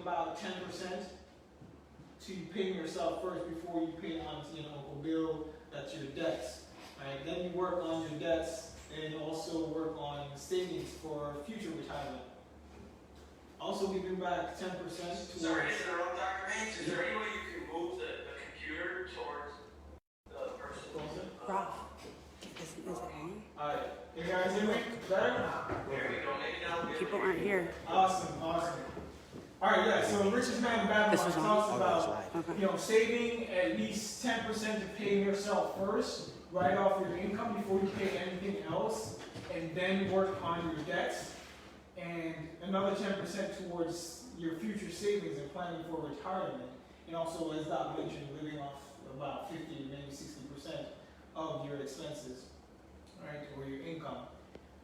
about 10% to pay yourself first before you pay auntie and uncle bill. That's your debts. Right? Then you work on your debts and also work on savings for future retirement. Also, we bring back 10% towards... Sorry to interrupt, Dr. Haynes. Is there any way you can move the computer towards the person? Is it on? Alright. You guys hear me? Better? There we go. Maybe now People aren't here. Awesome. Alright, yeah, so Richest Man Babylon This was on? talks about, Okay. saving at least 10% to pay yourself first, right off your income before you pay anything else, and then work on your debts, and another 10% towards your future savings and planning for retirement, and also, as Doc mentioned, living off about 50, maybe 60% of your expenses, right, or your income.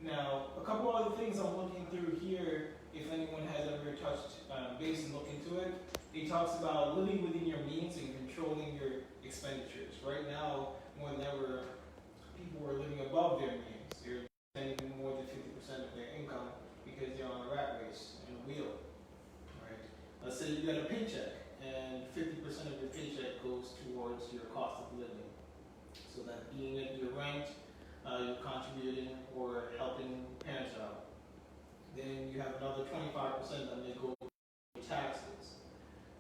Now, a couple other things I'm looking through here, if anyone has ever touched base and looked into it. He talks about living within your means and controlling your expenditures. Right now, more than ever, people are living above their means. They're spending more than 50% of their income because they're on a rat race and a wheel. Right? Let's say you get a paycheck and 50% of your paycheck goes towards your cost of living. So that being it your rent, you're contributing or helping parents out. Then you have another 25% that may go to taxes.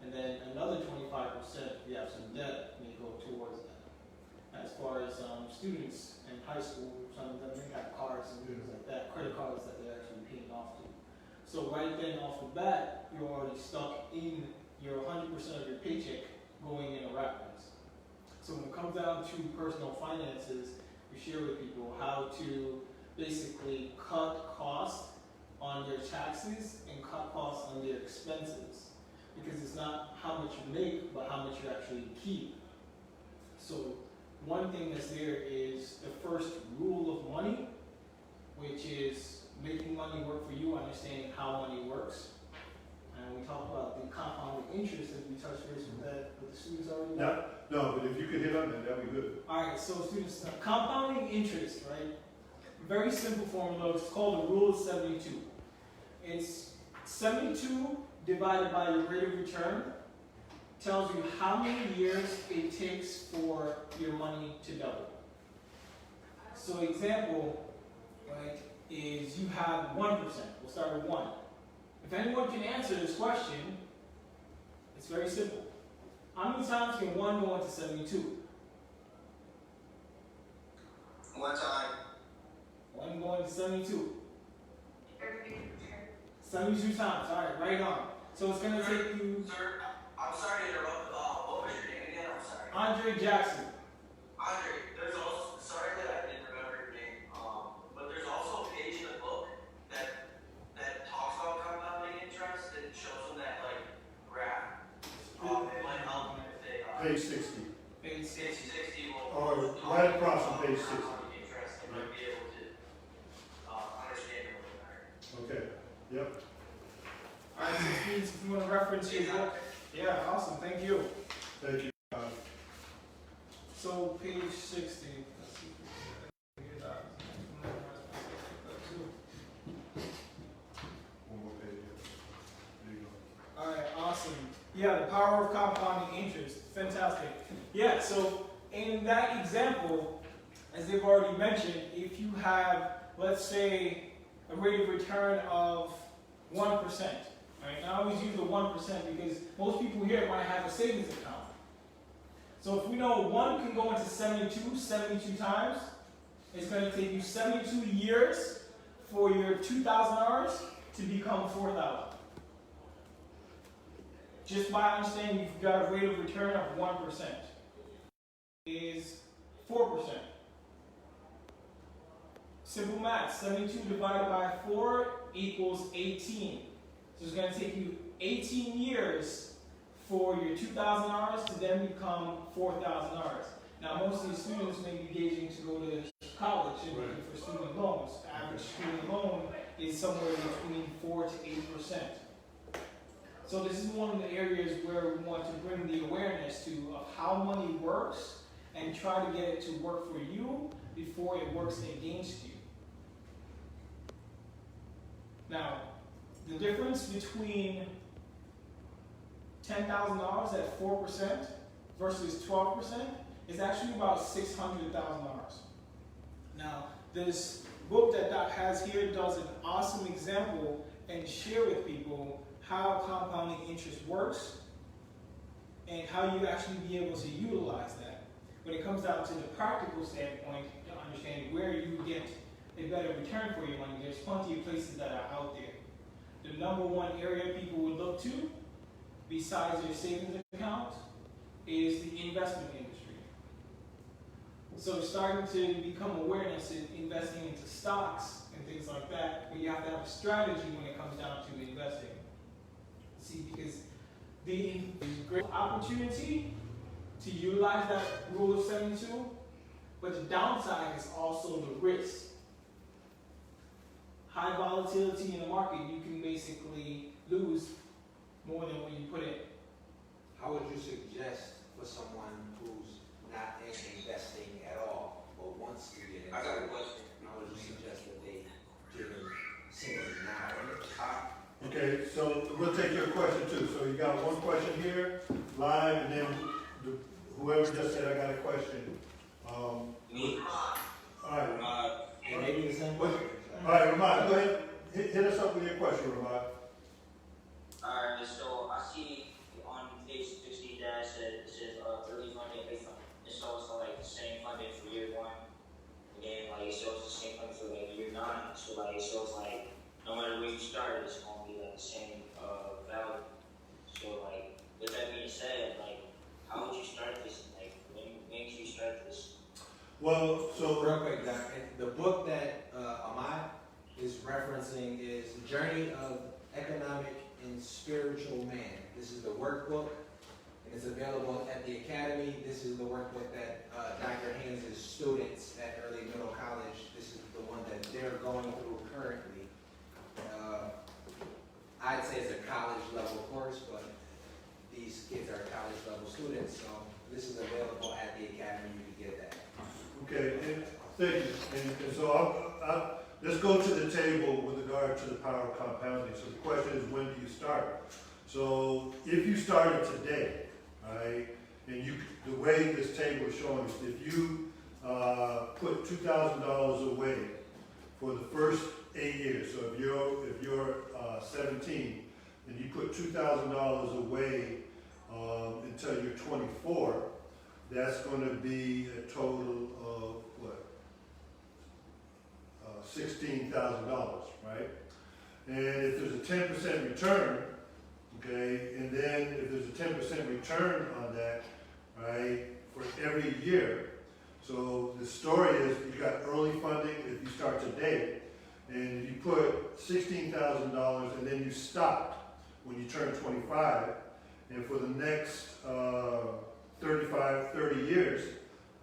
And then another 25%, if you have some debt, may go towards that. As far as students in high school, some of them may have cars and things like that, credit cards that they're actually paying off to. So right then off the bat, you're already stuck in your 100% of your paycheck going in a rat race. So when it comes down to personal finances, we share with people how to basically cut costs on their taxes and cut costs on their expenses, because it's not how much you make, but how much you actually keep. So one thing that's there is the first rule of money, which is making money work for you, understanding how money works. And we talked about the compounded interest, as we touched base with that with the students already. No, but if you could hit on that, that'd be good. All right, so students, compounding interest, right? Very simple formula. It's called the rule of 72. It's 72 divided by your rate of return. Tells you how many years it takes for your money to double. So example, right, is you have 1%. We'll start with 1. If anyone can answer this question, it's very simple. How many times can 1 go into 72? One time. 1 going to 72. 72 times. All right, right on. So it's going to take you... Sir, I'm sorry to interrupt. What was your name again? I'm sorry. Andre Jackson. Andre, there's also, sorry that I didn't remember your name, but there's also a page in the book that talks about compounding interest and shows them that, like, graph. It might help if they... Page 60. Page 60. 60 will... Or right across from page 60. Compounding interest, they might be able to understand it a little better. Okay, yep. All right, so please, if you want to reference your book. Yeah, awesome. Thank you. Thank you. So page 60. Let's see if we can get that. One more page. There you go. All right, awesome. Yeah, the power of compounding interest. Fantastic. Yeah, so in that example, as they've already mentioned, if you have, let's say, a rate of return of 1%, right? I always use the 1% because most people here want to have a savings account. So if we know 1 can go into 72 times, it's going to take you 72 years for your $2,000 to become $4,000. Just by understanding you've got a rate of return of 1% is 4%. Simple math, 72 divided by 4 equals 18. So it's going to take you 18 years for your $2,000 to then become $4,000. Now, most of these students may be gauging to go to college and looking for student loans. The average student loan is somewhere between 4 to 8%. So this is one of the areas where we want to bring the awareness to of how money works and try to get it to work for you before it works against you. Now, the difference between $10,000 at 4% versus 12% is actually about $600,000. Now, this book that Doc has here does an awesome example and share with people how compounding interest works and how you actually be able to utilize that. When it comes down to the practical standpoint, to understand where you get a better return for your money, there's plenty of places that are out there. The number one area people would look to, besides their savings account, is the investment industry. So starting to become awareness in investing into stocks and things like that, but you have to have a strategy when it comes down to investing. See, because the great opportunity to utilize that rule of 72, but the downside is also the risk. High volatility in the market, you can basically lose more than what you put in. How would you suggest for someone who's not in investing at all, but wants to get into I got a it? question. How would you suggest that they get in singly now? Okay, so we'll take your question too. So you got one question here, live, and then whoever just said, I got a question. Me? All right. And maybe the same What- question. All right, Ramad, go ahead. Hit us up with your question, Ramad. Alright, so I see on page 60 that it says early funding, late funding. It shows like the same funding for year 1, and then like it shows the same funding for like year 9. So like it shows like no matter where you start, it's gonna be like the same value. So like with that being said, like how would you start this? Like when did you start this? Well, so Real quick, Doc, the book that Ahmad is referencing is The Journey of Economic and Spiritual Man. This is the workbook, and it's available at the Academy. This is the workbook that Dr. Haynes' students at early middle college, this is the one that they're going through currently. I'd say it's a college level course, but these kids are college level students, so this is available at the Academy. You can get that. okay, and thank you. And so let's go to the table with regard to the power of compounding. So the question is, when do you start? So if you started today, right, and the way this table is showing is if you put $2,000 away for the first 8 years, so if you're 17 and you put $2,000 away until you're 24, that's going to be a total of what? $16,000, right? And if there's a 10% return, okay, and then if there's a 10% return on that, right, for every year. So the story is you got early funding if you start today, and you put $16,000 and then you stop when you turn 25, and for the next 30 years,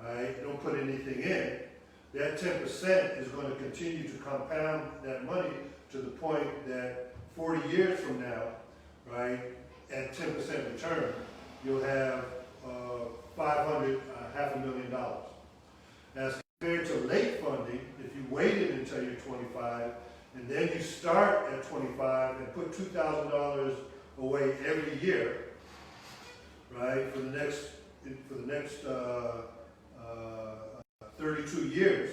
right, don't put anything in, that 10% is going to continue to compound that money to the point that 40 years from now, right, at 10% return, you'll have $500,000. As compared to late funding, if you waited until you're 25 and then you start at 25 and put $2,000 away every year, right, for the next 32 years,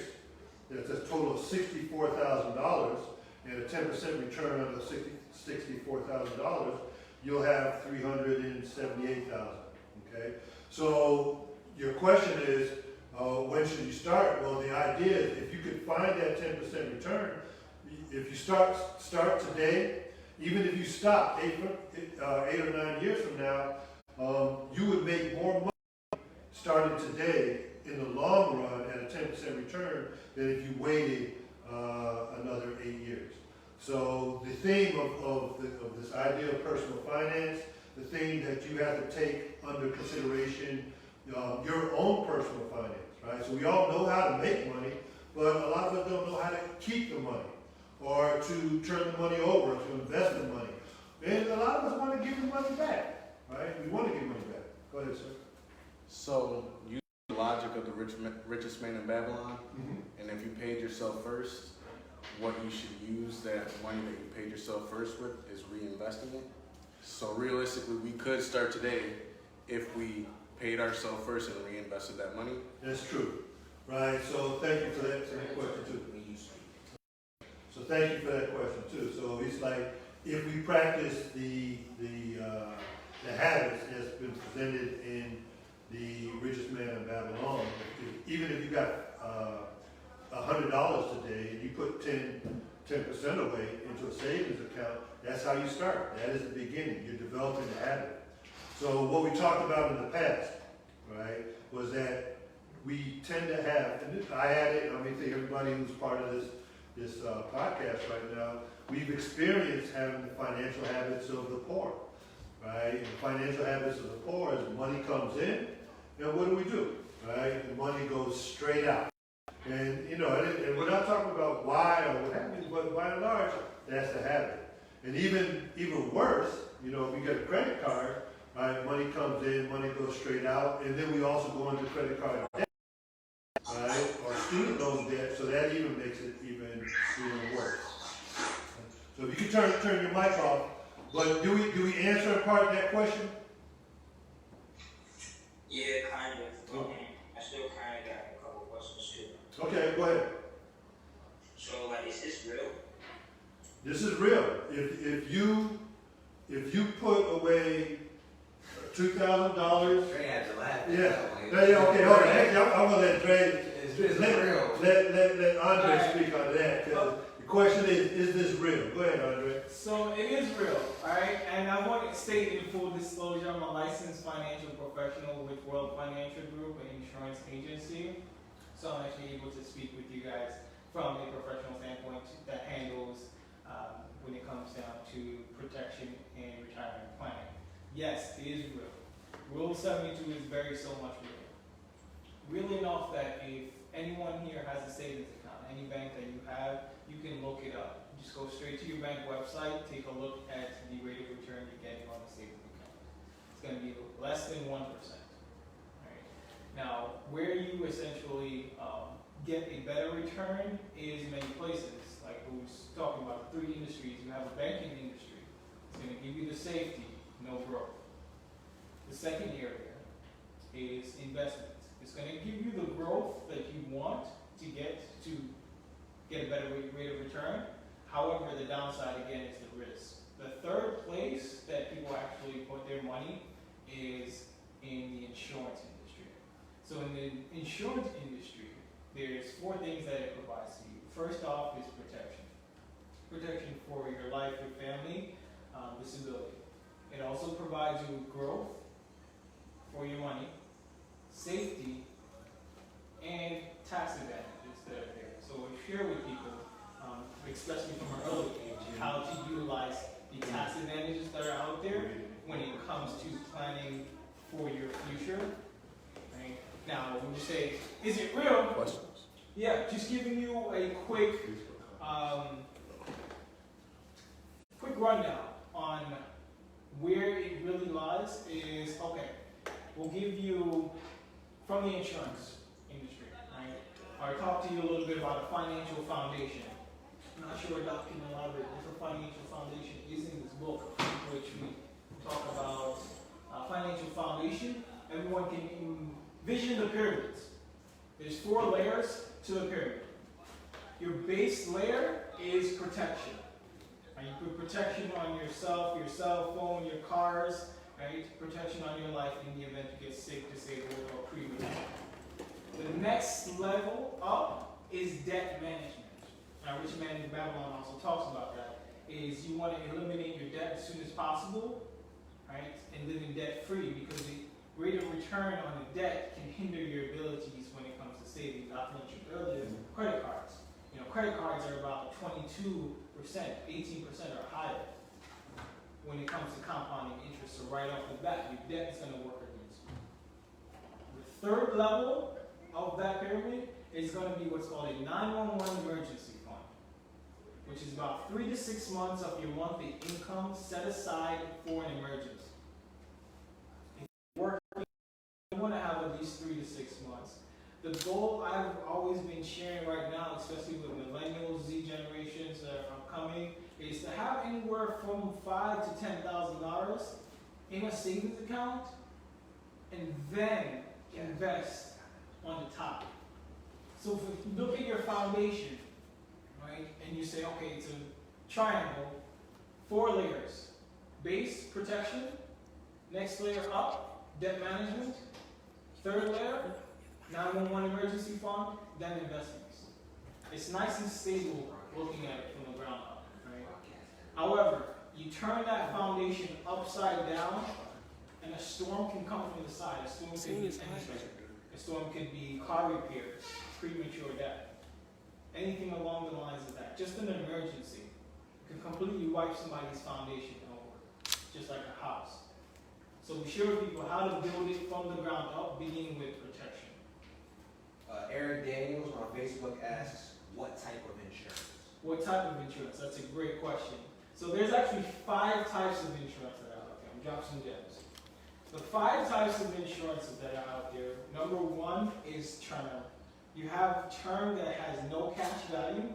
that's a total of $64,000, and a 10% return on the $64,000, you'll have $378,000. Okay, so your question is, when should you start? Well, the idea is if you could find that 10% return, if you start today, even if you stop 8 or 9 years from now, you would make more money starting today in the long run at a 10% return than if you waited another 8 years. So the theme of this idea of personal finance, the thing that you have to take under consideration, your own personal finance, right? So we all know how to make money, but a lot of us don't know how to keep the money or to turn the money over, to invest the money. And a lot of us want to give the money back, right? We want to give money back. Go ahead, sir. So, use the logic of the richest man in Babylon, and if you paid yourself first, what you should use that money that you paid yourself first with is reinvesting it. So realistically, we could start today if we paid ourselves first and reinvested that money. That's true, right? So thank you for that question too. So thank you for that question too. So it's like, if we practice the habits that's been presented in the Richest Man in Babylon, even if you got $100 today and you put 10% away into a savings account, that's how you start. That is the beginning. You're developing the habit. So what we talked about in the past, right, was that we tend to have, and I had it, I mean, to everybody who's part of this podcast right now, we've experienced having the financial habits of the poor, right? And the financial habits of the poor is money comes in, and what do? Right? The money goes straight out. And, you know, and we're not talking about why or what happens, but by and large, that's the habit. And even worse, you know, if you get a credit card, right, money comes in, money goes straight out, and then we also go into credit card debt, right, or student loan debt, so that even makes it even worse. So if you can turn your mic off, but do we answer a part of that question? Yeah, kind of. I still kind of got a couple questions too. Okay, go ahead. So, like, is this real? This is real. If you put away $2,000, Dre had to laugh. yeah, okay, hold on. Actually, I'm gonna let Dre. It's real. Let Andre Alright. speak on that. 'Cause the question is this real? Go ahead, Andre. So it is real, alright? And I want to state in full disclosure, I'm a licensed financial professional with World Financial Group, an insurance agency. So I'm actually able to speak with you guys from a professional standpoint that handles when it comes down to protection and retirement planning. Yes, it is real. Rule 72 is very so much real. Real enough that if anyone here has a savings account, any bank that you have, you can look it up. Just go straight to your bank website, take a look at the rate of return you're getting on a savings account. It's going to be less than 1%. Right? Now, where you essentially get a better return is many places. Like who's talking about 3 industries. You have a banking industry. It's going to give you the safety, no growth. The second area is investments. It's going to give you the growth that you want to get a better rate of return. However, the downside again is the risk. The third place that people actually put their money is in the insurance industry. So in the insurance industry, there's 4 things that it provides to you. First off is protection. Protection for your life, your family, disability. It also provides you with growth for your money, safety, and tax advantages that are there. So we share with people, especially from an early age, how to utilize the tax advantages that are out there when it comes to planning for your future. Right? Now, when you say, is it real? Questions? Yeah, just giving you a quick rundown on where it really lies is, okay, we'll give you from the insurance industry, right? Or talk to you a little bit about a financial foundation. I'm not sure Doc can elaborate what a financial foundation is in this book, which we talk about financial foundation. Everyone can envision the pyramids. There's 4 layers to the pyramid. Your base layer is protection. Right? You put protection on yourself, your cell phone, your cars, right? Protection on your life in the event you get sick, disabled, or premature. The next level up is debt management. Now, Rich Man in Babylon also talks about that. Is you want to eliminate your debt as soon as possible, right? And living debt free, because the rate of return on the debt can hinder your abilities when it comes to savings. I mentioned earlier, credit cards. You know, credit cards are about 22%, 18% or higher when it comes to compounding interest. So right off the bat, your debt is going to work against you. The third level of that pyramid is going to be what's called a 911 emergency fund, which is about 3 to 6 months of your monthly income set aside for an emergency. If you're working, you want to have at least 3 to 6 months. The goal I've always been sharing right now, especially with millennials, Z generations that are upcoming, is to have anywhere from $5,000 to $10,000 in a savings account, and then invest on the top. So if you look at your foundation, right, and you say, okay, it's a triangle, 4 layers: base, protection; next layer up, debt management; third layer, 911 emergency fund; then investments. It's nice and stable looking at it from the ground up, right? However, you turn that foundation upside down, and a storm can come from the side. A storm could be anything. A storm could be car repairs, premature death, anything along the lines of that. Just an emergency can completely wipe somebody's foundation over, just like a house. So we share with people how to build it from the ground up, beginning with protection. Eric Daniels on Facebook asks, what type of insurance? What type of insurance? That's a great question. So there's actually 5 types of insurance that are out there. I'm dropping some gems. The 5 types of insurance that are out there. Number 1 is term. You have term that has no cash value,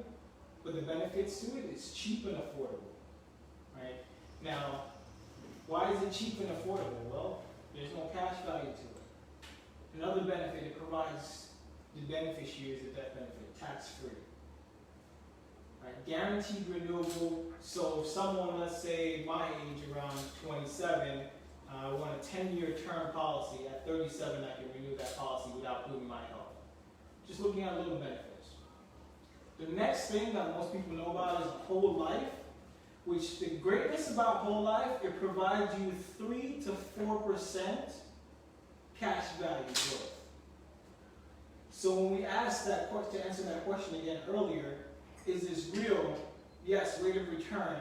but the benefits to it is cheap and affordable. Right? Now, why is it cheap and affordable? Well, there's no cash value to it. Another benefit, it provides the beneficiaries of that benefit tax-free. Right? Guaranteed renewable. So if someone, let's say my age, around 27, I want a 10-year term policy. At 37, I can renew that policy without losing my health. Just looking at little benefits. The next thing that most people know about is whole life, which the greatness about whole life, it provides you 3 to 4% cash value growth. So when we asked that question, to answer that question again earlier, is this real? Yes, rate of return,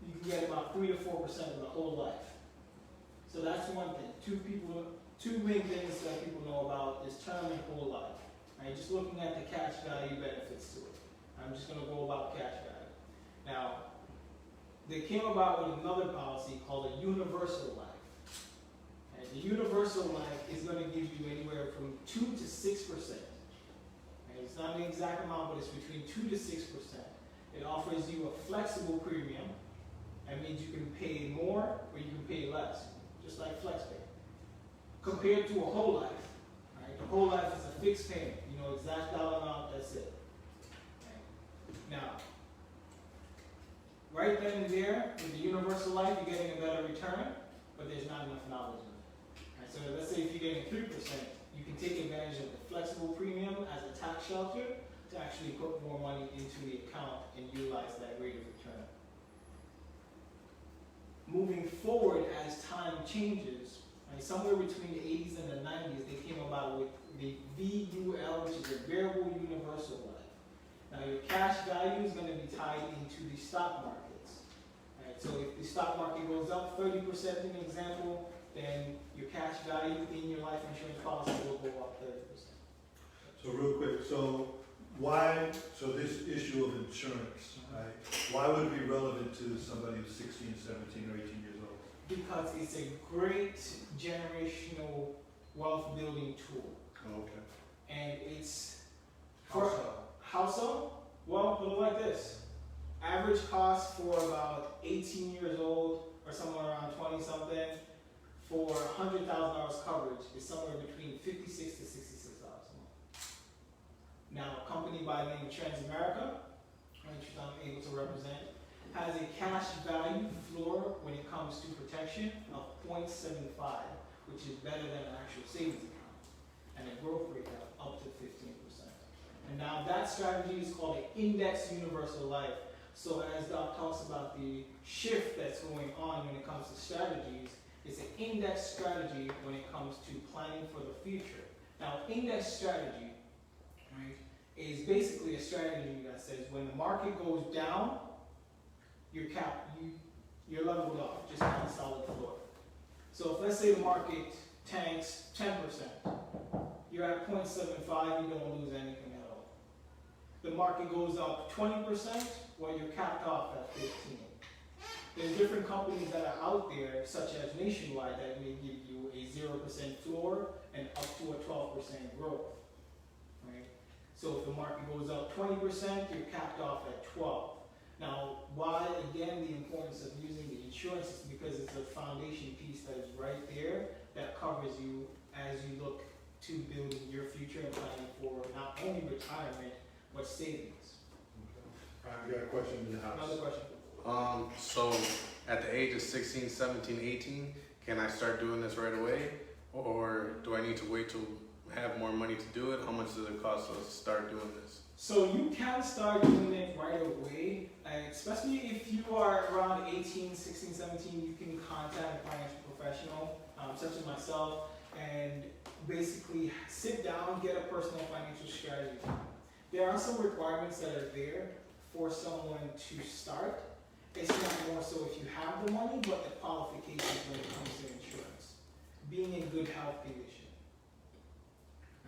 you can get about 3 to 4% of the whole life. So that's one thing. Two main things that people know about is term and whole life. Right? Just looking at the cash value benefits to it. I'm just going to go about cash value. Now, they came about with another policy called a universal life. And the universal life is going to give you anywhere from 2 to 6%. And it's not an exact amount, but it's between 2 to 6%. It offers you a flexible premium. That means you can pay more or you can pay less, just like FlexPay. Compared to a whole life. Right? The whole life is a fixed payment. You know exact dollar amount, that's it. Right? Now, right then and there, with the universal life, you're getting a better return, but there's not enough knowledge in it. Right? So let's say if you're getting 3%, you can take advantage of the flexible premium as a tax shelter to actually put more money into the account and utilize that rate of return. Moving forward as time changes, right, somewhere between the 80s and the 90s, they came about with the VUL, which is a variable universal life. Now your cash value is going to be tied into the stock markets. Right? So if the stock market goes up 30%, in an example, then your cash value in your life insurance policy will go up 30%. So real quick, so this issue of insurance, right? Why would it be relevant to somebody who's 16, 17, or 18 years old? Because it's a great generational wealth building tool. Oh, okay. And it's How so? Well, put it like this. Average cost for about 18 years old or somewhere around 20 something for $100,000 coverage is somewhere between $56 to $66 a month. Now, a company by the name of Transamerica, which I'm able to represent, has a cash value floor when it comes to protection of 0.75, which is better than an actual savings account, and a growth rate of up to 15%. And now that strategy is called an index universal life. So as Doc talks about the shift that's going on when it comes to strategies, it's an index strategy when it comes to planning for the future. Now, index strategy, right, is basically a strategy that says when the market goes down, you're leveled off, just on a solid floor. So if let's say the market tanks 10%, you're at 0.75, you don't lose anything at all. The market goes up 20%, well, you're capped off at 15. There's different companies that are out there, such as Nationwide, that may give you a 0% floor and up to a 12% growth. right? So if the market goes up 20%, you're capped off at 12. Now, why, again, the importance of using the insurance is because it's a foundation piece that is right there that covers you as you look to building your future and planning for not only retirement, but savings. All right, we got a question in the Another house. question? So at the age of 16, 17, 18, can I start doing this right away? Or do I need to wait till I have more money to do it? How much does it cost us to start doing this? So you can start doing it right away, and especially if you are around 18, 16, 17, you can contact a financial professional, such as myself, and basically sit down, get a personal financial strategy. There are some requirements that are there for someone to start. It's not more so if you have the money, but the qualifications when it comes to insurance. Being in good health condition.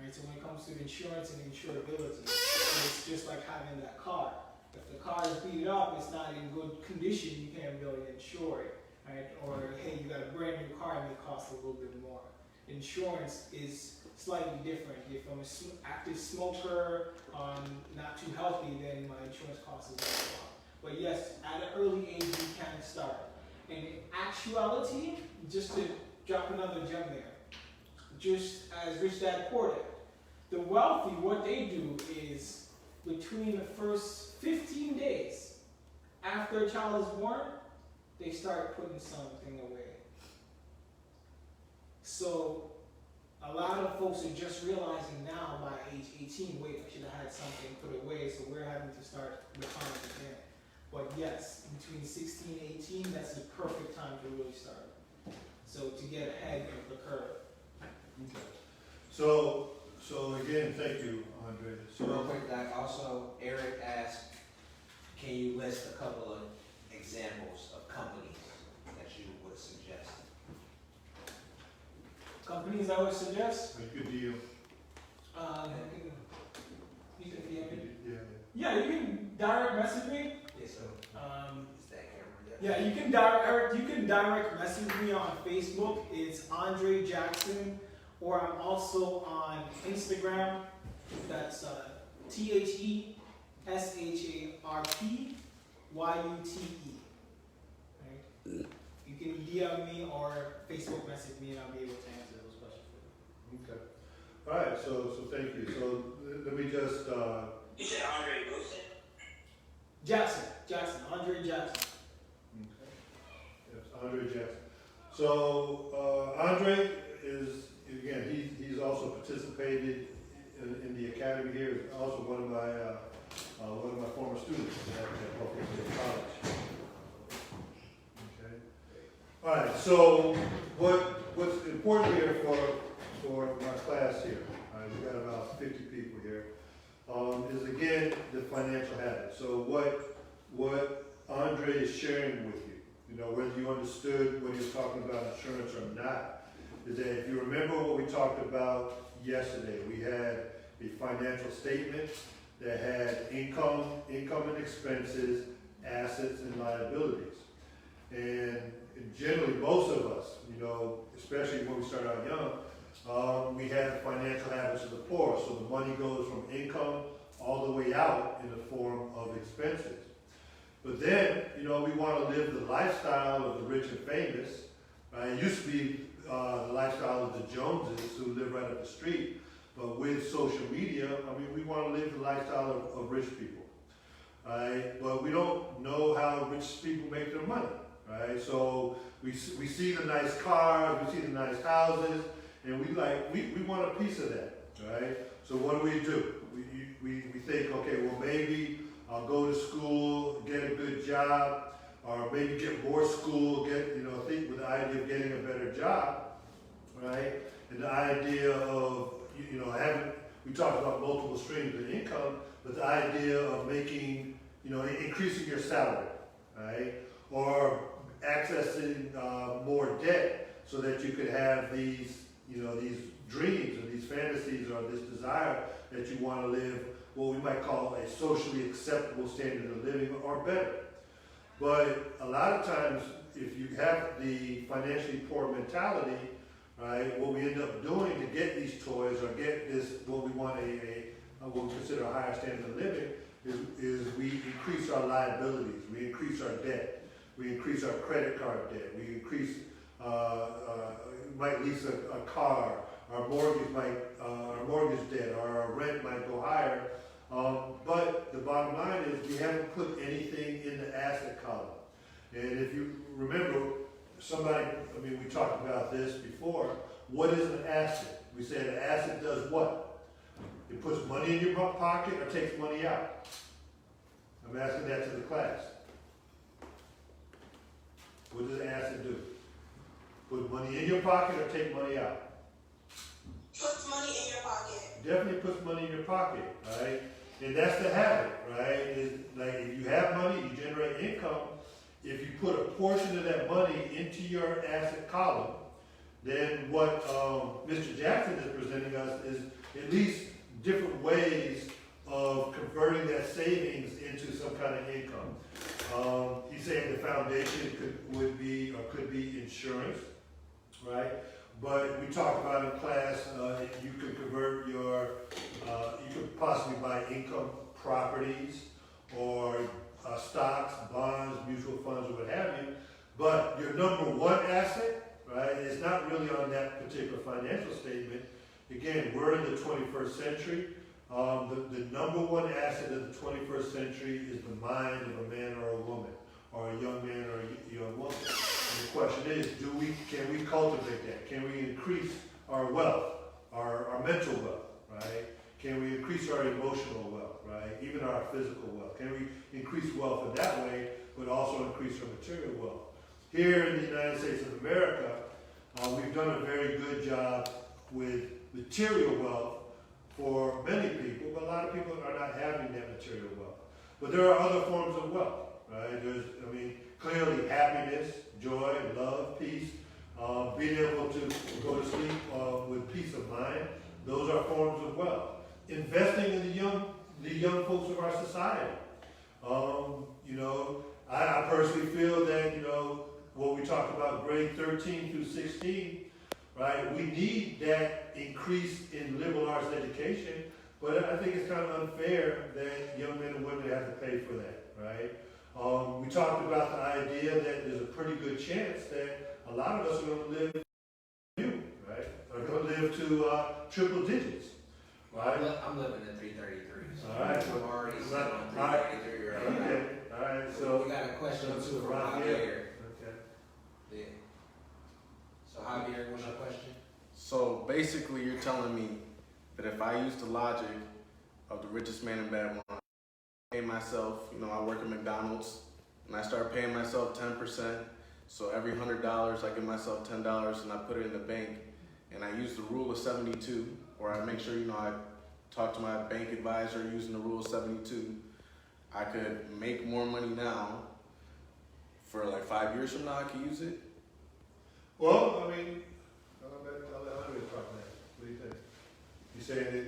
Right, so when it comes to insurance and insurability, it's just like having that car. If the car is beat up, it's not in good condition, you can't really insure it. Right? Or hey, you got a brand new car, it may cost a little bit more. Insurance is slightly different. If I'm an active smoker, not too healthy, then my insurance cost is a lot. But yes, at an early age, you can start. And in actuality, just to drop another gem there, just as Rich Dad Poor Dad, the wealthy, what they do is between the first 15 days after a child is born, they start putting something away. So a lot of folks are just realizing now by age 18, wait, I should have had something put away, so we're having to start retirement again. But yes, between 16 and 18, that's the perfect time to really start. So to get ahead of the curve. Okay. So again, thank you, Andre. So real So, quick, Doc, also Eric asked, can you list a couple of examples of companies that you would suggest? Companies I would suggest, a good deal. you can DM me. Yeah. Yeah, you can direct message me. Yes, sir. Is that camera? Yeah, you can direct message me on Facebook. It's Andre Jackson, or I'm also on Instagram. That's TheSharpyute. Right? You can DM me or Facebook message me, and I'll be able to answer those questions for you. Okay. All right. So thank you. So let me just. You said Andre Wilson? Jackson, Andre Jackson. Okay. Yes, Andre Jackson. So Andre is again. He's also participated in the academy here. He's also one of my former students at Rafeal State College. Okay. All right. So what's important here for my class here? We've got about 50 people here. Is again the financial habits. So what Andre is sharing with you, whether you understood what he was talking about insurance or not, is that if you remember what we talked about yesterday, we had a financial statement that had income and expenses, assets and liabilities. And generally most of us, especially when we start out young, we have financial habits of the poor. So the money goes from income all the way out in the form of expenses. But then, we want to live the lifestyle of the rich and famous. Right? It used to be the lifestyle of the Joneses who live right up the street. But with social media, we want to live the lifestyle of rich people. Right? But we don't know how rich people make their money. Right? So we see the nice cars, we see the nice houses, and we want a piece of that, right? So what do? We think, okay, well maybe I'll go to school, get a good job, or maybe get more school, think with the idea of getting a better job, right? And the idea of, we talked about multiple streams of income, but the idea of making, increasing your salary, right? Or accessing more debt so that you could have these dreams or these fantasies or this desire that you want to live what we might call a socially acceptable standard of living or better. But a lot of times, if you have the financially poor mentality, right, what we end up doing to get these toys or get this, what we want, what we consider a higher standard of living, is we increase our liabilities, we increase our debt, we increase our credit card debt, we increase, might lease a car, our mortgage debt, or our rent might go higher. But the bottom line is we haven't put anything in the asset column. And if you remember, we talked about this before. What is an asset? We said an asset does what? It puts money in your pocket or takes money out? I'm asking that to the class. What does an asset do? Put money in your pocket or take money out? Puts money in your pocket. Definitely puts money in your pocket, right? And that's the habit, right? Is like if you have money, you generate income. If you put a portion of that money into your asset column, then what Mr. Jackson is presenting us is at least different ways of converting that savings into some kind of income. He's saying the foundation could be insurance, right? But we talked about in class, you could convert you could possibly buy income properties or stocks, bonds, mutual funds, or what have you. But your number one asset, right, is not really on that particular financial statement. Again, we're in the 21st century. The number one asset of the 21st century is the mind of a man or a woman, or a young man or a young woman. And the question is, can we cultivate that? Can we increase our wealth, our mental wealth, right? Can we increase our emotional wealth, right? Even our physical wealth. Can we increase wealth in that way, but also increase our material wealth? Here in the United States of America, we've done a very good job with material wealth for many people, but a lot of people are not having that material wealth. But there are other forms of wealth, right? Clearly happiness, joy, love, peace, being able to go to sleep with peace of mind. Those are forms of wealth. Investing in the young folks of our society. I personally feel that, what we talked about, grade 13 through 16, right? We need that increase in liberal arts education, but I think it's kind of unfair that young men and women have to pay for that, right? We talked about the idea that there's a pretty good chance that a lot of us are going to live right? Are going to live to triple digits, right? I'm living in 333. So All right. I'm already set on 333 right now. Okay. All right. So we got a question too from Rafeal. Javier. Okay. Yeah. So Javier, what's your question? So basically, you're telling me that if I use the logic of the richest man in Babylon, I pay myself, I work at McDonald's, and I start paying myself 10%. So every $100, I give myself $10, and I put it in the bank, and I use the rule of 72, or I make sure, I talk to my bank advisor using the rule of 72. I could make more money now. For like 5 years from now, I could use it. Well, I'll let you talk now. What do you think? You're saying that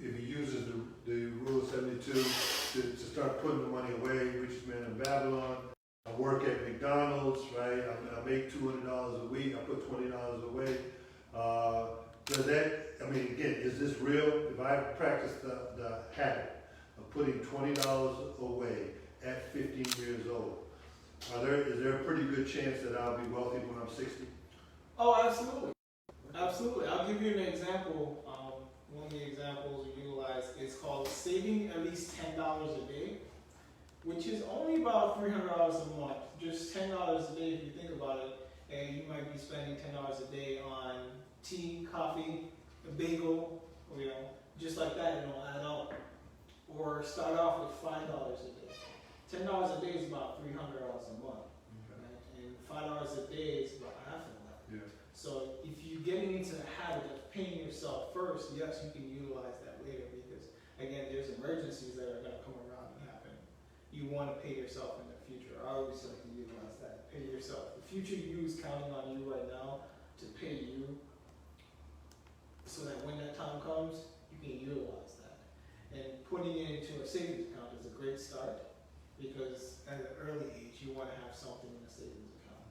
if he uses the rule of 72 to start putting the money away, richest man in Babylon. I work at McDonald's, right? I make $200 a week. I put $20 away. Does that? Again, is this real? If I practice the habit of putting $20 away at 15 years old, is there a pretty good chance that I'll be wealthy when I'm 60? Oh, absolutely. Absolutely. I'll give you an example. One of the examples we utilize is called saving at least $10 a day, which is only about $300 a month. Just $10 a day if you think about it, and you might be spending $10 a day on tea, coffee, a bagel, or just like that, it'll add up. Or start off with $5 a day. $10 a day is about $300 a month, right? And $5 a day is about half of that. Yeah. So if you're getting into the habit of paying yourself first, yes, you can utilize that later because, again, there's emergencies that are going to come around and happen. You want to pay yourself in the future. I always like to utilize that. Pay yourself. The future you is counting on you right now to pay you so that when that time comes, you can utilize that. And putting it into a savings account is a great start because at an early age, you want to have something in a savings account.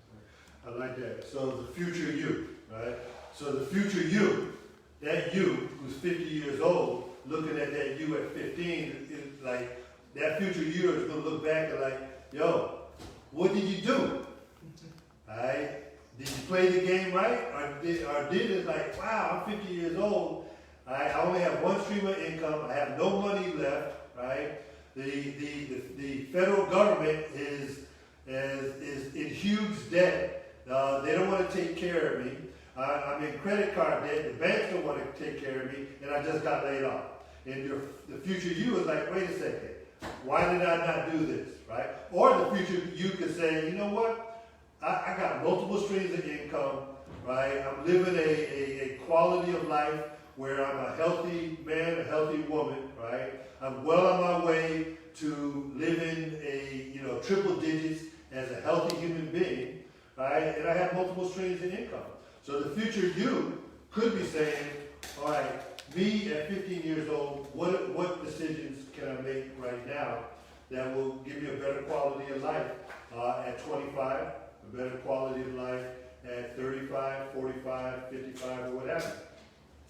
I like that. So the future you, right? So the future you, that you who's 50 years old, looking at that you at 15, it's like that future you is gonna look back and like, yo, what did you do? Alright? Did you play the game right? Or did it like, wow, I'm 50 years old. Alright? I only have one stream of income. I have no money left. Right? The federal government is in huge debt. They don't want to take care of me. I'm in credit card debt. The banks don't want to take care of me, and I just got laid off. And the future you is like, wait a second. Why did I not do this? Right? Or the future you could say, you know what? I got multiple streams of income, right? I'm living a quality of life where I'm a healthy man, a healthy woman, right? I'm well on my way to living triple digits as a healthy human being, right? And I have multiple streams of income. So the future you could be saying, all right, me at 15 years old, what decisions can I make right now that will give me a better quality of life at 25? A better quality of life at 35, 45, 55, or whatever.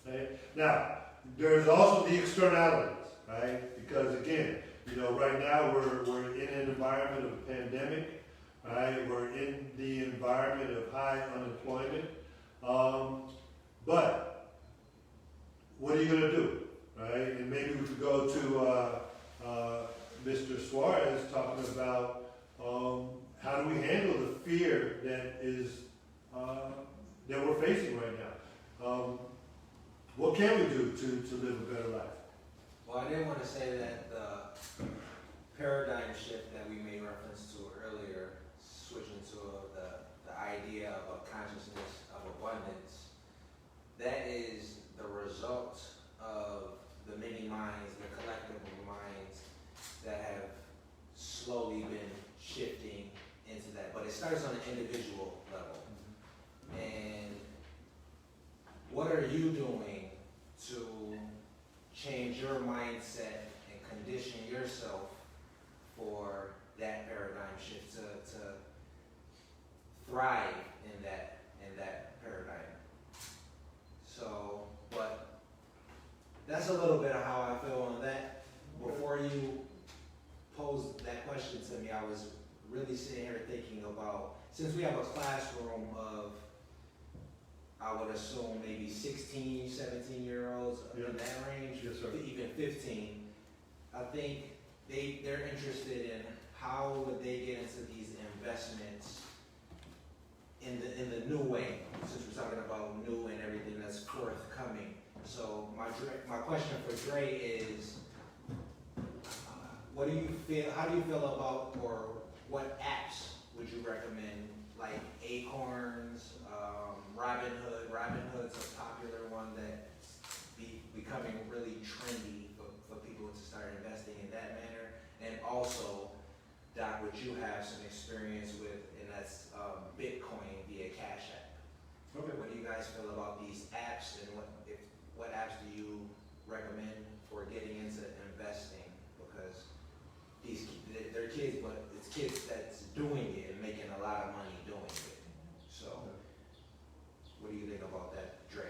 Right? Now, there's also the externalities, right? Because again, right now we're in an environment of a pandemic, right? We're in the environment of high unemployment. But what are you going to do, right? And maybe we could go to Mr. Suarez talking about how do we handle the fear that we're facing right now? What can we do to live a better life? Well, I did want to say that the paradigm shift that we made reference to earlier, switching to the idea of a consciousness of abundance, that is the result of the many minds, the collective minds that have slowly been shifting into that. But it starts on an individual level. And what are you doing to change your mindset and condition yourself for that paradigm shift to thrive in that paradigm? So, but that's a little bit of how I feel on that. Before you posed that question to me, I was really sitting here thinking about, since we have a classroom of, I would assume maybe 16, 17-year-olds in that range, Yes, sir. even 15, I think they're interested in how would they get into these investments in the new way, since we're talking about new and everything that's forthcoming. So my question for Dre is, what do you feel? How do you feel about, or what apps would you recommend? Like Acorns, Robinhood. Robinhood's a popular one that's becoming really trendy for people to start investing in that manner. And also, Doc, what you have some experience with, and that's Bitcoin via Cash App. Okay. What do you guys feel about these apps, and what apps do you recommend for getting into investing? Because they're kids, but it's kids that's doing it and making a lot of money doing it. So, what do you think about that, Dre?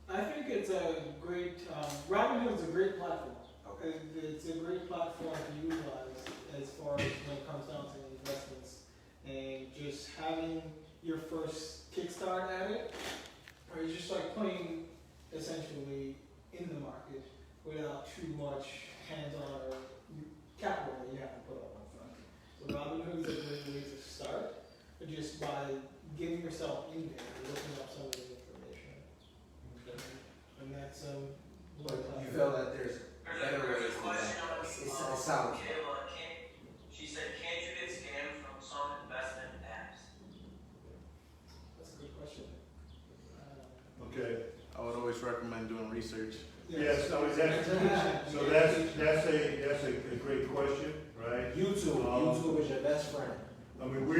I think it's a great, Robinhood's a great platform. Okay. It's a great platform to utilize as far as when it comes down to investments. And just having your first kickstart at it, or it's just like playing essentially in the market without too much hands-on or capital that you have to put up front. So Robinhood's a great way to start, but just by getting yourself in there and looking up some of the information. Okay. And that's But you feel that there's better There's ways a to question that? on It sounds. Kayla, she said, can't you get scammed from some investment apps? a good question. Okay. I would always recommend doing research. Yes, so that's a great question, right? YouTube is your best friend. I mean, we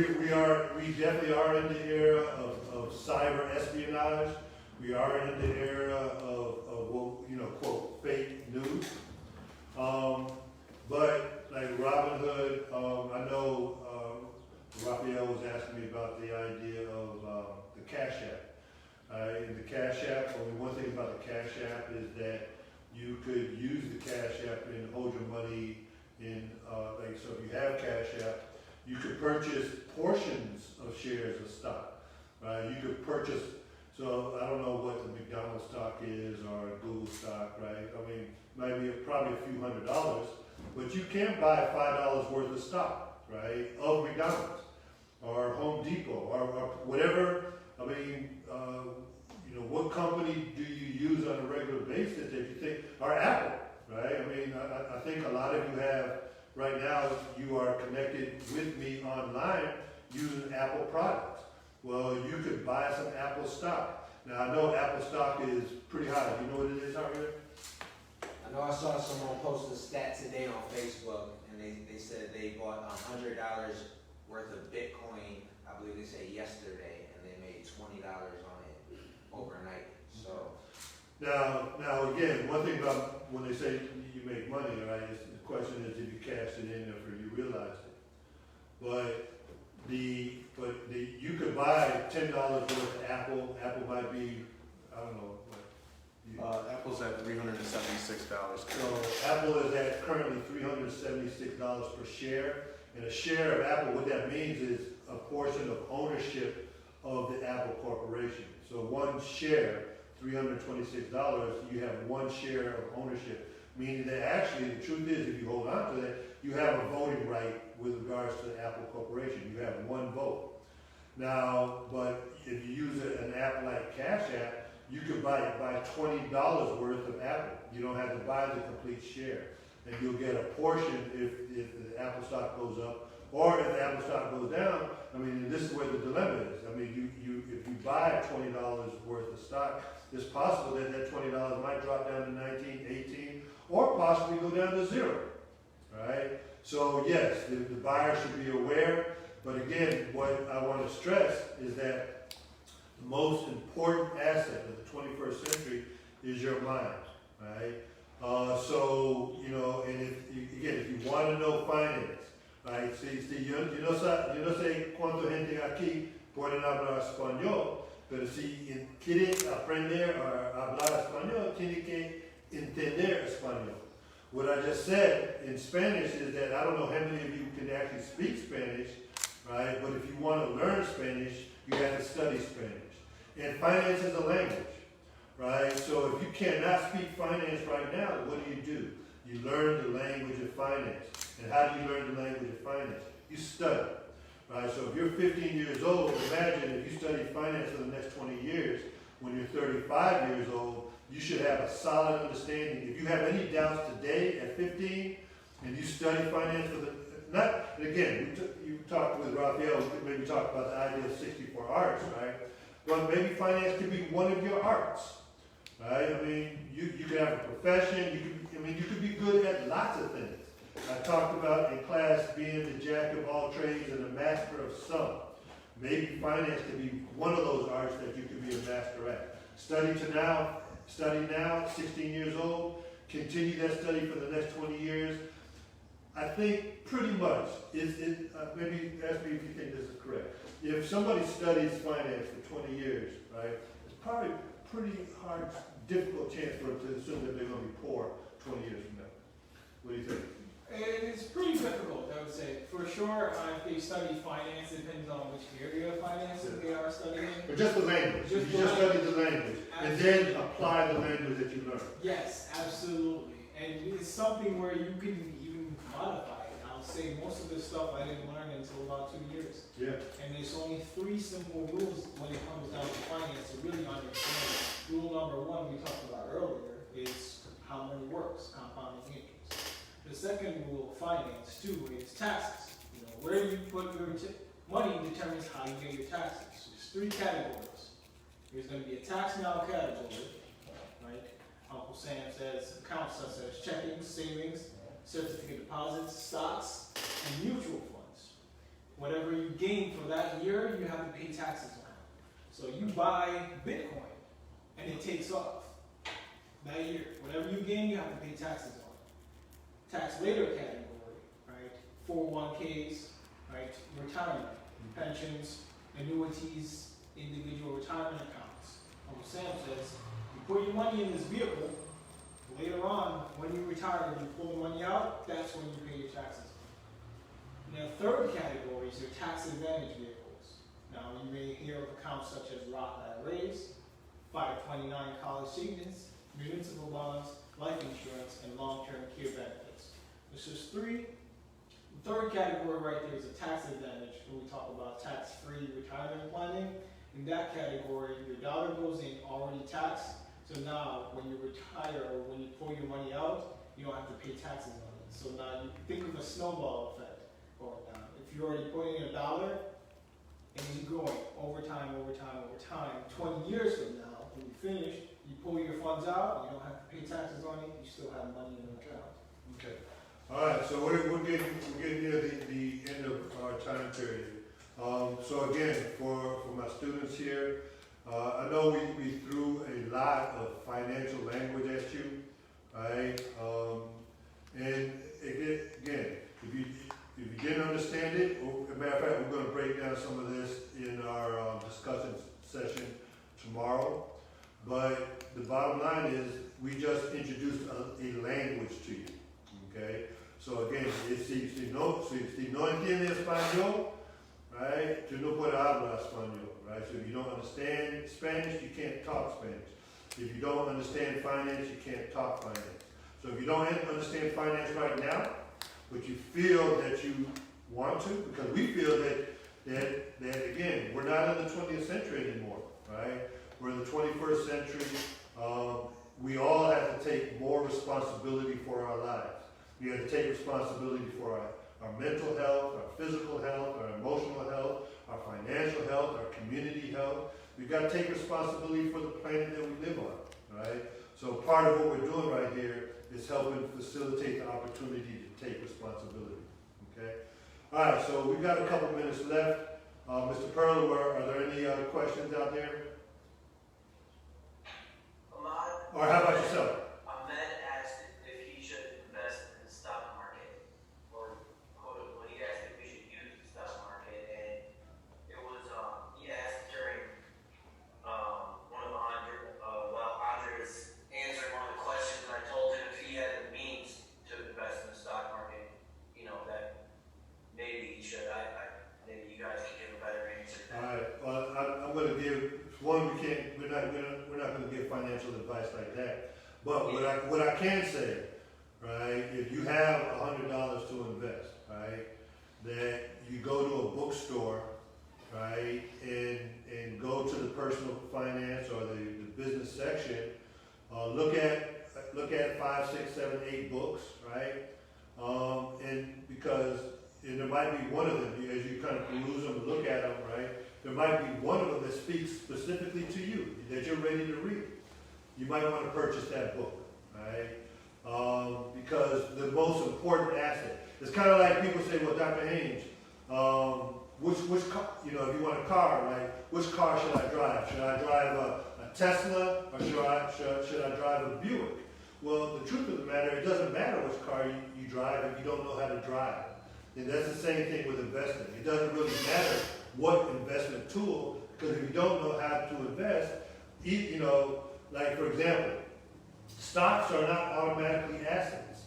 definitely are in the era of cyber espionage. We are in the era of what, quote, fake news. But like Robinhood, I know Rafeal was asking me about the idea of the Cash App. And the Cash App, only one thing about the Cash App is that you could use the Cash App and hold your money in, like, so if you have Cash App, you could purchase portions of shares of stock, right? You could purchase, so I don't know what the McDonald's stock is or Google stock, right? I mean, might be probably a few $100s, but you can buy $5 worth of stock, right, of McDonald's or Home Depot or whatever. I mean, you know, what company do you use on a regular basis that you think, or Apple, right? I mean, I think a lot of you have, right now, you are connected with me online using Apple products. Well, you could buy some Apple stock. Now, I know Apple stock is pretty high. Do you know what it is out here? I know I saw someone post a stat today on Facebook, and they said they bought $100 worth of Bitcoin, I believe they said yesterday, and they made $20 on it overnight. So Now again, one thing about when they say you make money, right, is the question is if you cashed it in or you realized it. But you could buy $10 worth of Apple. Apple might be, I don't know, Apple's at $376. so Apple is at currently $376 per share. And a share of Apple, what that means is a portion of ownership of the Apple Corporation. So one share, $326, you have one share of ownership. Meaning that actually, the truth is, if you hold on to that, you have a voting right with regards to the Apple Corporation. You have one vote. Now, but if you use an app like Cash App, you could buy $20 worth of Apple. You don't have to buy the complete share. And you'll get a portion if the Apple stock goes up, or if the Apple stock goes down. I mean, this is where the dilemma is. I mean, if you buy $20 worth of stock, it's possible that that $20 might drop down to 19, 18, or possibly go down to 0, right? So yes, the buyer should be aware. But again, what I want to stress is that the most important asset of the 21st century is your mind, right? So, you know, and if you want to know finance, right? Yo no sé cuánta gente aquí pueden hablar español, pero si quiere aprender a hablar español, tiene que entender español. What I just said in Spanish is that I don't know how many of you can actually speak Spanish, right? But if you want to learn Spanish, you have to study Spanish. And finance is a language, right? So if you cannot speak finance right now, what do? You learn the language of finance. And how do you learn the language of finance? You study, right? So if you're 15 years old, imagine if you study finance for the next 20 years, when you're 35 years old, you should have a solid understanding. If you have any doubts today at 15, and you study finance for and again, you talked with Rafeal, maybe talk about the idea of 64 arts, right? Well, maybe finance could be one of your arts, right? I mean, you could have a profession, you could be good at lots of things. I talked about in class being the jack of all trades and a master of some. Maybe finance could be one of those arts that you could be a master at. Study now, 16 years old, continue that study for the next 20 years. I think pretty much, maybe ask me if you think this is correct. If somebody studies finance for 20 years, right, it's probably a pretty hard, difficult chance for them to assume that they're going to be poor 20 years from now. What do you think? It's pretty difficult, I would say. For sure, if they study finance, it depends on which area of finance they are studying. But just the language. You just study the language. And then apply the language that you learn. Yes, absolutely. And it's something where you can even modify it. I'll say most of this stuff I didn't learn until about 2 years. Yeah. And there's only 3 simple rules when it comes down to finance to really understand. Rule number 1 we talked about earlier is how money works, compounding interest. The second rule of finance, too, is taxes. You know, where you put your money determines how you get your taxes. There's 3 categories. There's going to be a tax now category, right? Uncle Sam says accounts such as checking, savings, certificate deposits, stocks, and mutual funds. Whatever you gain for that year, you have to pay taxes on. So you buy Bitcoin, and it takes off that year. Whatever you gain, you have to pay taxes on. Tax later category, right? 401ks, right? Retirement, pensions, annuities, individual retirement accounts. Uncle Sam says, you put your money in this vehicle, later on, when you retire, you pull the money out, that's when you pay your taxes. Now, third category is your tax advantage vehicles. Now, you may hear of accounts such as Roth IRAs, 529 college savings, municipal bonds, life insurance, and long-term care benefits. This is three. The third category right there is a tax advantage, when we talk about tax-free retirement planning. In that category, your dollar goes in already taxed, so now when you retire or when you pull your money out, you don't have to pay taxes on it. So now you think of a snowball effect going down. If you're already putting in $1 and it's going over time, 20 years from now, when you finish, you pull your funds out, you don't have to pay taxes on it, you still have money in the account. Okay. All right, so we're getting near the end of our time period. So again, for my students here, I know we threw a lot of financial language at you, right? And again, if you didn't understand it, or, as a matter of fact, we're going to break down some of this in our discussion session tomorrow. But the bottom line is, we just introduced a language to you, okay? So again, si no entiende español, right? Tú no puedes hablar español, right? So if you don't understand Spanish, you can't talk Spanish. If you don't understand finance, you can't talk finance. So if you don't understand finance right now, but you feel that you want to, because we feel that again, we're not in the 20th century anymore, right? We're in the 21st century. We all have to take more responsibility for our lives. We have to take responsibility for our mental health, our physical health, our emotional health, our financial health, our community health. We've got to take responsibility for the planet that we live on, right? So part of what we're doing right here is helping facilitate the opportunity to take responsibility, okay? All right, so we've got a couple minutes left. Mr. Perlow, are there any other questions out there? Or how about yourself? Ahmed asked if he should invest in the stock market, or what he asked if we should use the stock market, and it was he asked during one of Andre's answered one of the questions, and I told him if he had the means to invest in the stock market, you know, that maybe he should. Maybe you guys can give a better answer. All right. Well, I'm going to give one. We're not going to give financial advice like that. But what I can say, right? If you have $100 to invest, right, that you go to a bookstore, right, and go to the personal finance or the business section, look at 5, 6, 7, 8 books, right? And there might be one of them, as you kind of peruse them and look at them, right? There might be one of them that speaks specifically to you, that you're ready to read. You might want to purchase that book, right? Because the most important asset, it's kind of like people say, well, Dr. Haynes, which car, you know, if you want a car, right? Which car should I drive? Should I drive a Tesla or should I drive a Buick? Well, the truth of the matter, it doesn't matter which car you drive if you don't know how to drive. And that's the same thing with investing. It doesn't really matter what investment tool, because if you don't know how to invest, you know, like for example, stocks are not automatically assets.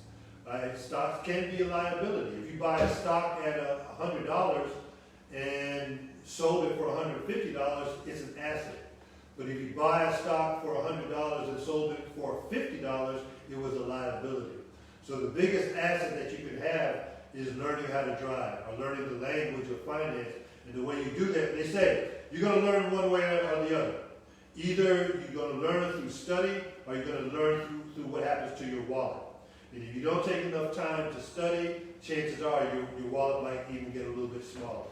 Right? Stocks can be a liability. If you buy a stock at $100 and sold it for $150, it's an asset. But if you buy a stock for $100 and sold it for $50, it was a liability. So the biggest asset that you can have is learning how to drive, or learning the language of finance. And the way you do that, they say, you're going to learn one way or the other. Either you're going to learn through study, or you're going to learn through what happens to your wallet. And if you don't take enough time to study, chances are your wallet might even get a little bit smaller.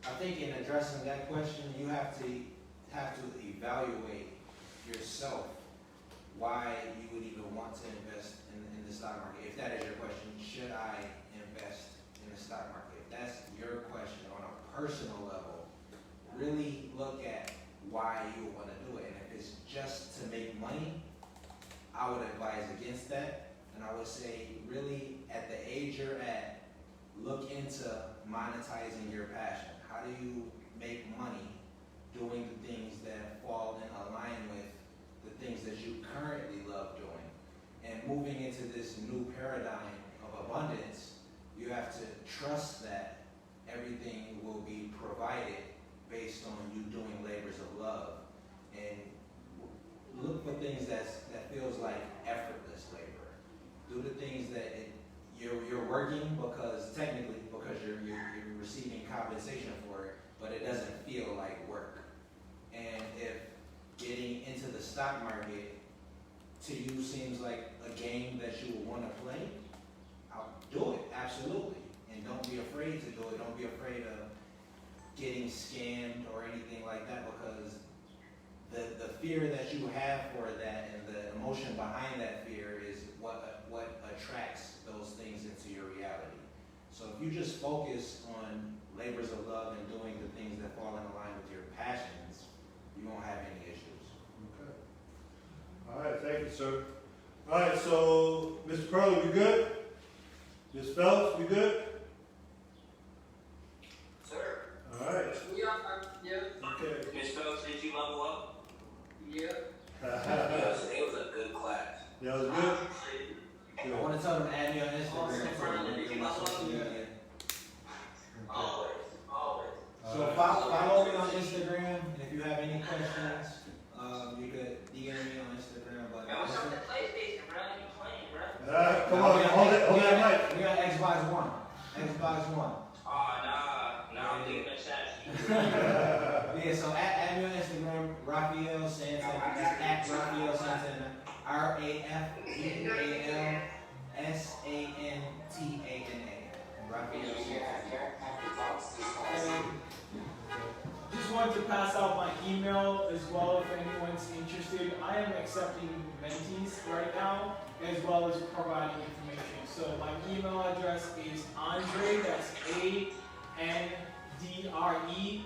I think in addressing that question, you have to evaluate yourself why you would even want to invest in the stock market. If that is your question, should I invest in the stock market? If that's your question on a personal level, really look at why you want to do it. And if it's just to make money, I would advise against that. And I would say, really, at the age you're at, look into monetizing your passion. How do you make money doing the things that fall in line with the things that you currently new paradigm of abundance, you have to trust that everything will be provided based on you doing labors of love, and look for things that feels like effortless labor. Do the things that you're working because technically because you're receiving compensation for it, but it doesn't feel like work. And if getting into the stock market to you seems like a game that you would want to play, I'll do it, absolutely. And don't be afraid to do it. Don't be afraid of getting scammed or anything like that, because the fear that you have for that and the emotion behind that fear is what attracts those things into your reality. So if you just focus on labors of love and doing the things that fall in line with your passions, you won't have any issues. Okay. All right, thank you, sir. All right, so Mr. Pearl, we good? Ms. Phelps, we good? Sir. All right. Yeah. Okay. Ms. Phelps, did you level up? Yeah. It was a good class. That was good? I want to tell them to add me on Instagram. Always. So follow me on Instagram, and if you have any questions, you could DM me on Instagram. But Man, what's up with the PlayStation, bro? You playing, bro? All right, come on, hold that mic. We got Xbox One. Xbox One. Nah, I'm thinking of chat. Yeah, so add me on Instagram, Rafeal Santana. That's at Rafeal Santana. RAFEAL SANTANA. Rafeal Santana. Just wanted to pass out my email as well if anyone's interested. I am accepting mentees right now, as well as providing information. So my email address is Andre, that's ANDRE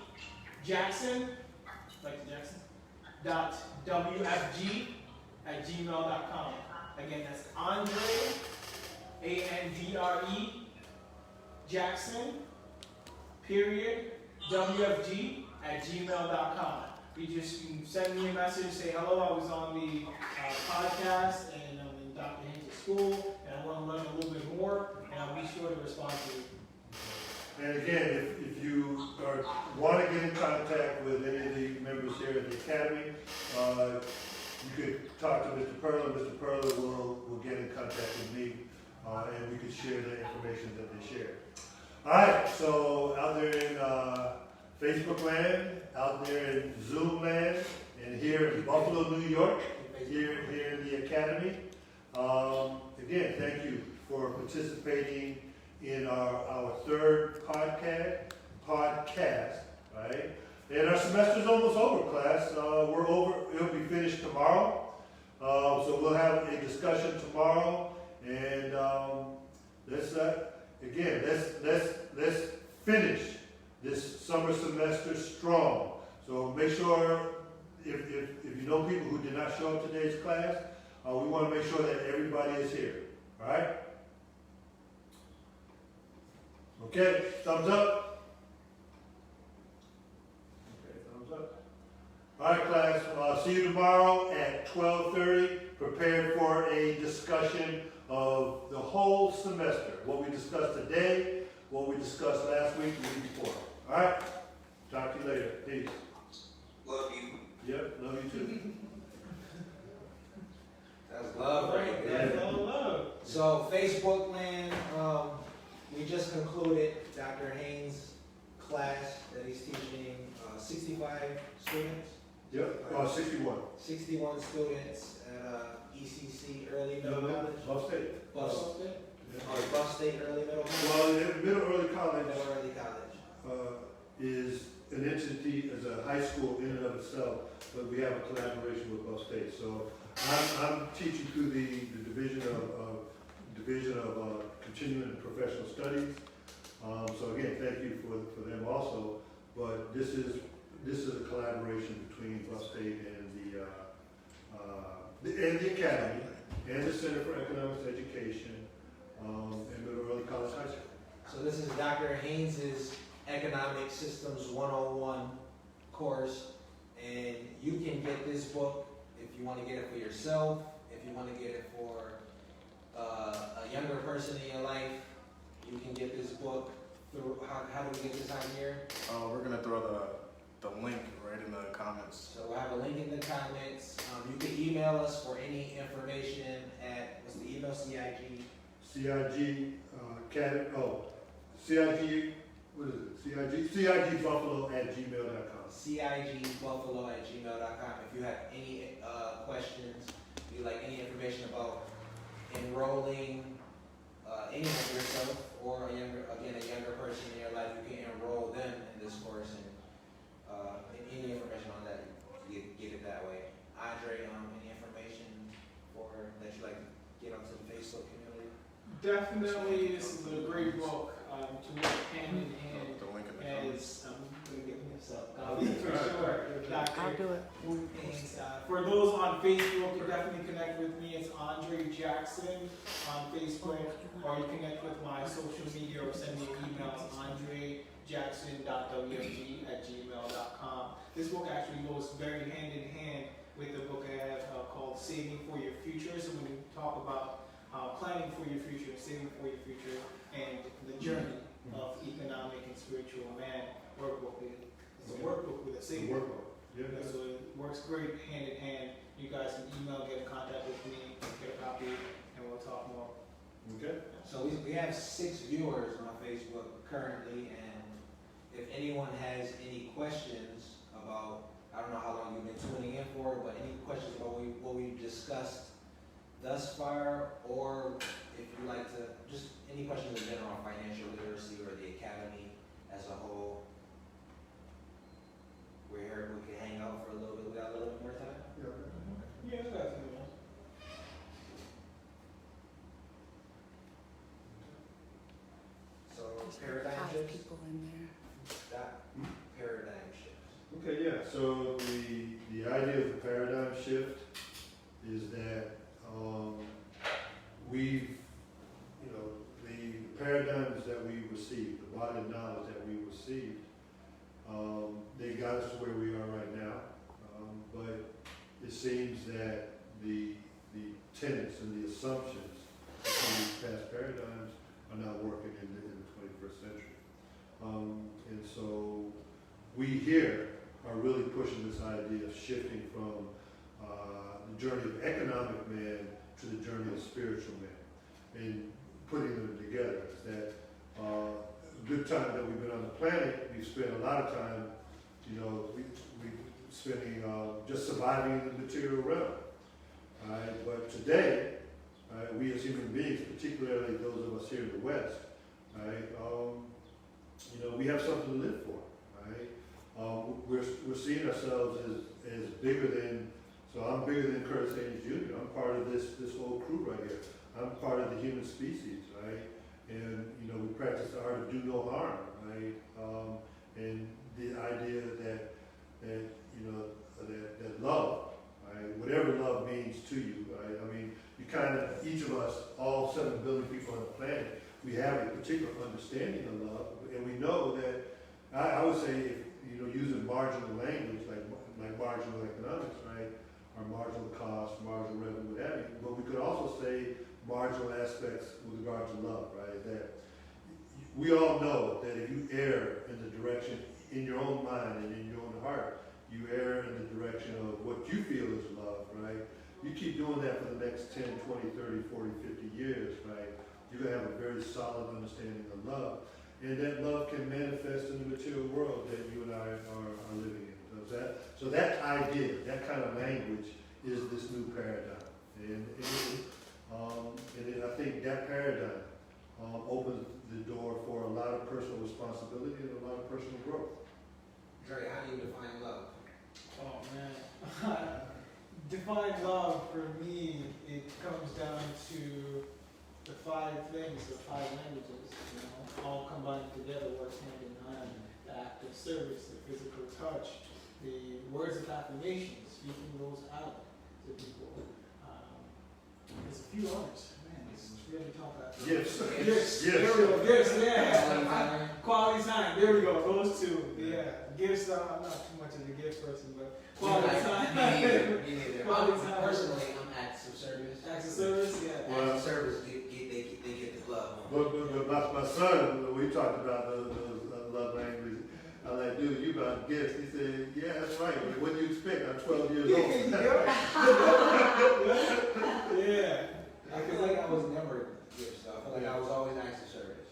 Jackson, like the Jackson, .WFG@gmail.com. Again, that's Andre, ANDRE Jackson, period, WFG@gmail.com. You can send me a message, say hello, I was on the podcast and I'm in Dr. Haynes' school and I want to learn a little bit more, and I'll be sure to respond to you. And again, if you want to get in contact with any of the members here at the Academy, you could talk to Mr. Perla. Mr. Perla will get in contact with me, and we could share the information that they share. All right, so out there in Facebook land, out there in Zoom land, and here in Buffalo, New York, here in the Academy. Again, thank you for participating in our third podcast, right? And our semester's almost over, class. We're over. It'll be finished tomorrow. So we'll have a discussion tomorrow, and let's finish this summer semester strong. So make sure if you know people who did not show up today's class, we want to make sure that everybody is here. All right? Okay, thumbs up. Okay, thumbs up. All right, class. See you tomorrow at 12:30. Prepared for a discussion of the whole semester. What we discussed today, what we discussed last week, the week before. All right? Talk to you later. Peace. Love you. Yep, love you too. That's love right there. That's all love. So Facebook land, we just concluded Dr. Haynes' class that he's teaching 65 students. Yep, 61. 61 students at ECC Early Middle College. Buff State. Buff State Early Middle College. Well, Middle Early College Middle Early College. is an entity, as a high school in and of itself, but we have a collaboration with Buff State. So I'm teaching through the division of continuing and professional studies. So again, thank you for them also. But this is a collaboration between Buff State and the Academy and the Center for Economics Education and Middle Early College High School. So this is Dr. Haynes' Economic Systems 101 course, and you can get this book if you want to get it for yourself, if you want to get it for a younger person in your life, you can get this book through. How do we get this out here? We're gonna throw the link right in the comments. So we'll have a link in the comments. You can email us for any information at, what's the email? CIG? CIG, CIG, what is it? CIGbuffalo@gmail.com. CIGbuffalo@gmail.com. If you have any questions, if you like any information about enrolling any of yourself or a younger person in your life, you can enroll them in this course, and any information on that, you get it that way. Andre, any information that you like to get onto the Facebook community? Definitely, this is a great book to work hand in hand The link in the comments. as I'm gonna get this up. For sure. I'll do it. And for those on Facebook, you definitely connect with me. It's Andre Jackson on Facebook, or you connect with my social media or send me an email. It's andrejackson.wfg@gmail.com. This book actually goes very hand in hand with the book I have called Saving for Your Future. So when we talk about planning for your future, saving for your future, and the journey of economic and spiritual man, workbook. It's a workbook with a saving. Yeah. So it works great hand in hand. You guys can email, get in contact with me, get a copy, and we'll talk more. Okay. So we have 6 viewers on Facebook currently, and if anyone has any questions about, I don't know how long you've been tuning in for, but any questions about what we've discussed thus far, or if you like to, just any questions in general on financial literacy or the academy as a whole, we're here, we can hang out for a little bit. We got a little bit more time? Yeah, definitely. So There's paradigm 5 shifts? people in there. That paradigm shifts. Okay, yeah, so the idea of the paradigm shift is that we've, the paradigms that we received, the body of knowledge that we received, they got us to where we are right now. But it seems that the tenets and the assumptions from these past paradigms are not working in the 21st century. And so we here are really pushing this idea of shifting from the journey of economic man to the journey of spiritual man, and putting them together. Is that a good time that we've been on the planet, we've spent a lot of time, we spending just surviving in the material realm. But today, we as human beings, particularly those of us here in the West, we have something to live for. We're seeing ourselves as bigger than. So I'm bigger than Curtis Haynes Jr. I'm part of this whole crew right here. I'm part of the human species, right? And we practice the art of do no harm, right? And the idea that love, right? Whatever love means to you, right? I mean, you kind of, each of us, all 7 billion people on the planet, we have a particular understanding of love, and we know that. I would say, if, using marginal language like marginal economics, right? Or marginal cost, marginal revenue, what have you. But we could also say marginal aspects with regard to love, right? That we all know that if you err in the direction, in your own mind and in your own heart, you err in the direction of what you feel is love, right? You keep doing that for the next 10, 20, 30, 40, 50 years, right? You're going to have a very solid understanding of love. And that love can manifest in the material world that you and I are living in. So that idea, that kind of language is this new paradigm. And I think that paradigm opens the door for a lot of personal responsibility and a lot of personal growth. Dre, how do you define love? Oh man. Define love for me, it comes down to the 5 things, the 5 languages, all combined together, works hand in hand. The act of service, the physical touch, the words of affirmation, speaking those out to people. There's a few others. Man, it's really tough out there. Gifts. Gifts. There we go. Gifts, yeah. Quality time. There we go. Those 2. Yeah. Gifts, I'm not too much of a gift person, but quality time. Me neither. Quality time. Personally, I'm acts of service. Acts of service, yeah. Acts of service, do you son, we talked about those love languages. I like, dude, you about gifts. He said, yeah, that's right. But what do you expect? I'm 12 years old. Yeah. I feel like I was never gifts, though. I feel like I was always acts of service.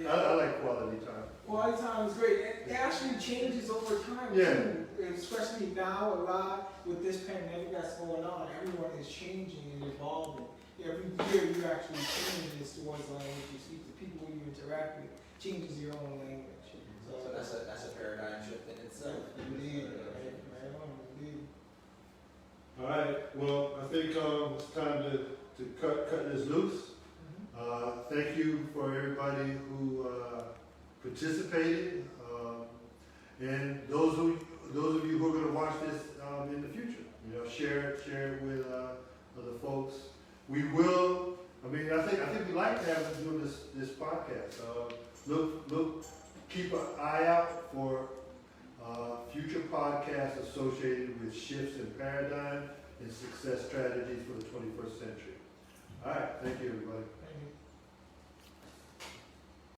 I like quality time. Quality time is great. It actually changes over time too. Especially now a lot with this pandemic that's going on. Everyone is changing and evolving. Every year you actually changes towards the language you speak. The people you interact with changes your own language. So that's a paradigm shift in itself. Indeed, right on, indeed. All right. Well, I think it's time to cut this loose. Thank you for everybody who participated, and those of you who are going to watch this in the future. You know, share it with other folks. We will. I mean, I think we like to have them doing this podcast. Keep an eye out for future podcasts associated with shifts in paradigm and success strategies for the 21st century. All right. Thank you, everybody.